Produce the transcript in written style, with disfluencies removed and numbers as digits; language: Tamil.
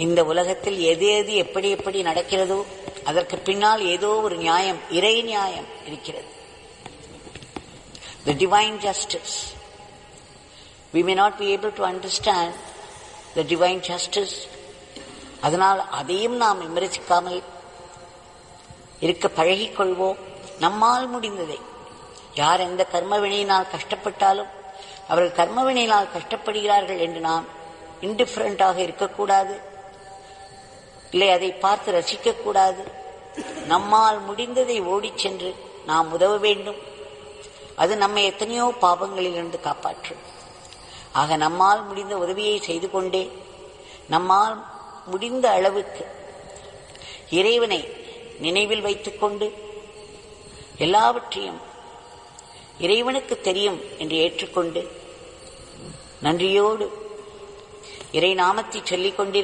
இந்த உலகத்தில் எது எது எப்படி எப்படி நடக்கிறதோ அதற்கு பின்னால் ஏதோ ஒரு நியாயம், இறை நியாயம் இருக்கிறது. The divine justice. We may not be able to understand the divine justice. அதனால் அதையும் நாம் விமர்சிக்காமல் இருக்க பழகிக்கொள்வோம். நம்மால் முடிந்ததை, யார் எந்த கர்மவினையினால் கஷ்டப்பட்டாலும் அவர்கள் கர்மவினையினால் கஷ்டப்படுகிறார்கள் என்று நாம் இன்டிஃபரண்டாக இருக்கக்கூடாது, இல்லை அதை பார்த்து ரசிக்கக்கூடாது. நம்மால் முடிந்ததை ஓடிச் சென்று நாம் உதவ வேண்டும். அது நம்மை எத்தனையோ பாவங்களிலிருந்து காப்பாற்றும். ஆக நம்மால் முடிந்த உதவியை செய்து கொண்டே நம்மால் முடிந்த அளவுக்கு இறைவனை நினைவில் வைத்துக் கொண்டு எல்லாவற்றையும் இறைவனுக்கு தெரியும் என்று ஏற்றுக்கொண்டு நன்றியோடு இறை நாமத்தை சொல்லிக் கொண்டிருக்கிறோம்.